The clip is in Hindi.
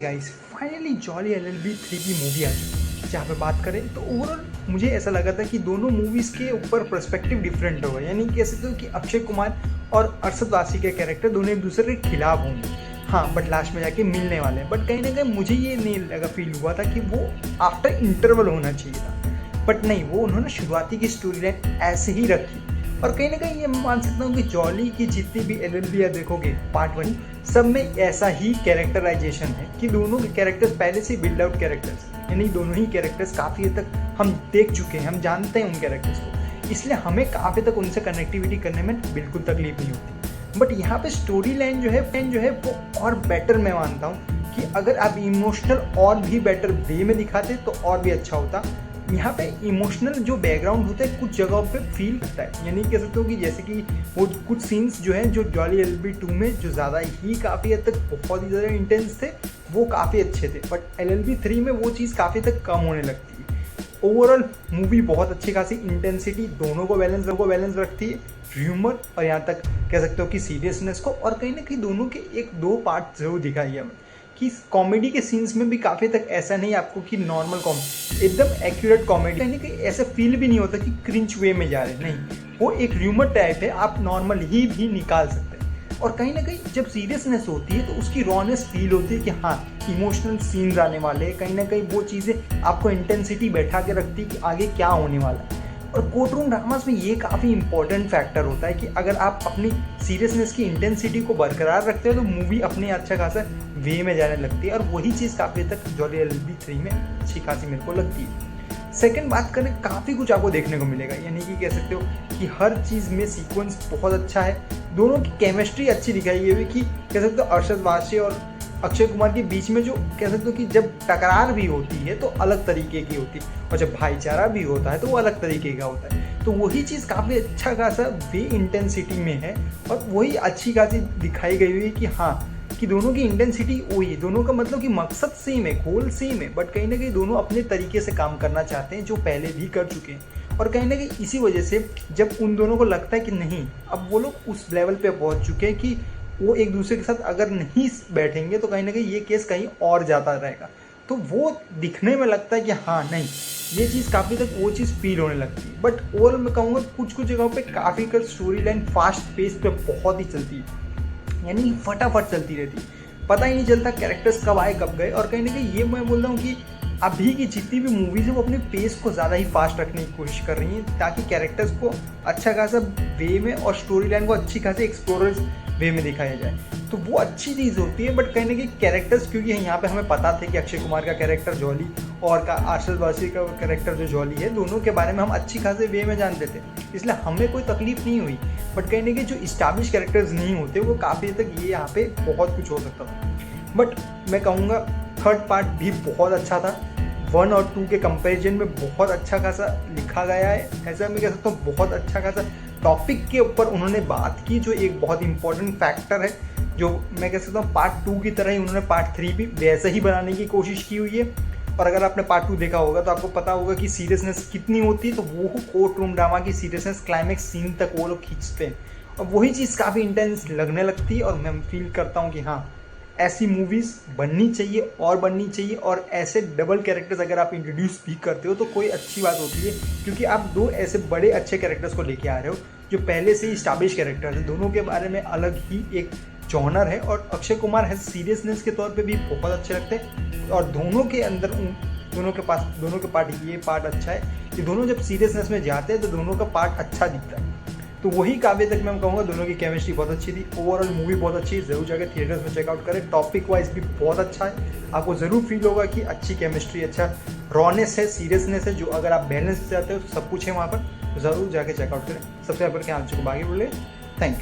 गाइस फाइनली जॉली एलएलबी 3 की मूवी आ चुकी है। जहाँ पे बात करें तो ओवरऑल मुझे ऐसा लगा था कि दोनों मूवीज़ के ऊपर पर्सपेक्टिव डिफरेंट होगा, यानी कह सकते हो कि अक्षय कुमार और अरशद वारसी के कैरेक्टर दोनों एक दूसरे के खिलाफ होंगे। हाँ, बट लास्ट में जाके मिलने वाले हैं। बट कहीं ना कहीं मुझे ये नहीं लगा, फील हुआ था कि वो आफ्टर इंटरवल होना चाहिए था, बट नहीं, वो उन्होंने शुरुआती की स्टोरी लाइन ऐसे ही रखी। और कहीं ना कहीं ये मान सकता हूँ कि जॉली की जितनी भी एलएलबी देखोगे पार्ट 1 सब में ऐसा ही कैरेक्टराइजेशन है कि दोनों के कैरेक्टर्स पहले से बिल्ड आउट कैरेक्टर्स, यानी दोनों ही कैरेक्टर्स काफ़ी हद तक हम देख चुके हैं, हम जानते हैं उन कैरेक्टर्स को, इसलिए हमें काफ़ी तक उनसे कनेक्टिविटी करने में बिल्कुल तकलीफ नहीं होती। बट यहाँ पे स्टोरी लाइन जो है वो और बेटर मैं मानता हूँ कि अगर आप इमोशनल और भी बेटर वे में दिखाते तो और भी अच्छा होता। यहाँ पे इमोशनल जो बैकग्राउंड होता है कुछ जगहों पे फील करता है, यानी कह सकते हो कि जैसे कि वो कुछ सीन्स जो हैं जो जॉली एलएलबी 2 में जो ज़्यादा ही काफ़ी हद तक बहुत ही ज़्यादा इंटेंस थे वो काफ़ी अच्छे थे, बट एलएलबी 3 में वो चीज़ काफ़ी तक कम होने लगती है। ओवरऑल मूवी बहुत अच्छी खासी इंटेंसिटी दोनों को बैलेंस रखती है, ह्यूमर और यहाँ तक कह सकते हो कि सीरियसनेस को, और कहीं ना कहीं दोनों के एक दो पार्ट जरूर दिखाई है हमें कि कॉमेडी के सीन्स में भी काफ़ी तक ऐसा नहीं आपको कि नॉर्मल कॉमेडी, एकदम एक्यूरेट कॉमेडी, कहीं ना कहीं ऐसा फील भी नहीं होता कि क्रिंच वे में जा रहे, नहीं, वो एक ह्यूमर टाइप है, आप नॉर्मल ही भी निकाल सकते हैं। और कहीं ना कहीं जब सीरियसनेस होती है तो उसकी रॉनेस फील होती है कि हाँ इमोशनल सीन्स आने वाले हैं, कहीं ना कहीं वो चीज़ें आपको इंटेंसिटी बैठा के रखती है कि आगे क्या होने वाला है। और कोर्ट रूम ड्रामास में ये काफ़ी इंपॉर्टेंट फैक्टर होता है कि अगर आप अपनी सीरियसनेस की इंटेंसिटी को बरकरार रखते हो तो मूवी अपने अच्छा खासा वे में जाने लगती है, और वही चीज़ काफ़ी तक जॉली एलएलबी 3 में अच्छी खासी मेरे को लगती है। सेकंड बात करें, काफ़ी कुछ आपको देखने को मिलेगा, यानी कि कह सकते हो कि हर चीज़ में सीक्वेंस बहुत अच्छा है, दोनों की केमिस्ट्री अच्छी दिखाई गई है कि कह सकते हो अरशद वारसी और अक्षय कुमार के बीच में जो कह सकते हो कि जब टकरार भी होती है तो अलग तरीके की होती है, और जब भाईचारा भी होता है तो वो अलग तरीके का होता है। तो वही चीज़ काफ़ी अच्छा खासा वे इंटेंसिटी में है, और वही अच्छी खासी दिखाई गई हुई है कि हाँ कि दोनों की इंटेंसिटी वही, दोनों का मतलब कि मकसद सेम है, गोल सेम है, बट कहीं ना कहीं दोनों अपने तरीके से काम करना चाहते हैं जो पहले भी कर चुके हैं। और कहीं ना कहीं इसी वजह से जब उन दोनों को लगता है कि नहीं अब वो लोग उस लेवल पे पहुंच चुके हैं कि वो एक दूसरे के साथ अगर नहीं बैठेंगे तो कहीं ना कहीं ये केस कहीं और जाता रहेगा, तो वो दिखने में लगता है कि हाँ नहीं ये चीज़ काफ़ी तक वो चीज़ फील होने लगती है। बट ओवरऑल मैं कहूँगा कुछ जगहों पे काफ़ी कर स्टोरी लाइन फास्ट पेस पे बहुत ही चलती है, यानी फटाफट चलती रहती, पता ही नहीं चलता कैरेक्टर्स कब आए कब गए। और कहीं ना कहीं ये मैं बोल रहा हूँ कि अभी की जितनी भी मूवीज़ है वो अपने पेस को ज़्यादा ही फास्ट रखने की कोशिश कर रही हैं ताकि कैरेक्टर्स को अच्छा खासा वे में और स्टोरी लाइन को अच्छी खासी एक्सप्लोरर्स वे में दिखाया जाए, तो वो अच्छी चीज़ होती है। बट कहीं ना कहीं कैरेक्टर्स, क्योंकि यहाँ पे हमें पता था कि अक्षय कुमार का कैरेक्टर जॉली और का अरशद वारसी का कैरेक्टर जो जॉली है, दोनों के बारे में हम अच्छी खासे वे में जानते थे, इसलिए हमें कोई तकलीफ नहीं हुई। बट कहीं ना कहीं जो इस्टेब्लिश कैरेक्टर्स नहीं होते वो काफ़ी तक ये यहाँ पे बहुत कुछ हो सकता था। बट मैं कहूँगा थर्ड पार्ट भी बहुत अच्छा था, 1 और 2 के कंपैरिजन में बहुत अच्छा खासा लिखा गया है, ऐसा मैं कह सकता हूँ बहुत अच्छा खासा टॉपिक के ऊपर उन्होंने बात की, जो एक बहुत इंपॉर्टेंट फैक्टर है, जो मैं कह सकता हूँ पार्ट 2 की तरह ही उन्होंने पार्ट 3 भी वैसे ही बनाने की कोशिश की हुई है। और अगर आपने पार्ट 2 देखा होगा तो आपको पता होगा कि सीरियसनेस कितनी होती है, तो वो कोर्ट रूम ड्रामा की सीरियसनेस क्लाइमैक्स सीन तक वो लोग खींचते हैं, और वही चीज़ काफ़ी इंटेंस लगने लगती है। और मैं फील करता हूँ कि हाँ ऐसी मूवीज़ बननी चाहिए और बननी चाहिए, और ऐसे डबल कैरेक्टर्स अगर आप इंट्रोड्यूस भी करते हो तो कोई अच्छी बात होती है, क्योंकि आप दो ऐसे बड़े अच्छे कैरेक्टर्स को लेके आ रहे हो जो पहले से ही स्टैब्लिश कैरेक्टर्स हैं, दोनों के बारे में अलग ही एक जॉनर है। और अक्षय कुमार है सीरियसनेस के तौर पे भी बहुत अच्छे लगते हैं, और दोनों के अंदर दोनों के पार्ट, ये पार्ट अच्छा है कि दोनों जब सीरियसनेस में जाते हैं तो दोनों का पार्ट अच्छा दिखता है। तो वही काव्य तक मैं कहूँगा दोनों की केमिस्ट्री बहुत अच्छी थी। ओवरऑल मूवी बहुत अच्छी है, जरूर जाकर थिएटर्स में चेकआउट करें। टॉपिक वाइज भी बहुत अच्छा है, आपको ज़रूर फील होगा कि अच्छी केमिस्ट्री, अच्छा रॉनेस है, सीरियसनेस है, जो अगर आप बैलेंस चाहते हो तो सब कुछ है वहाँ पर, तो ज़रूर जाके चेकआउट करें। सबसे ऊपर क्या आप बाकी बोले, थैंक यू।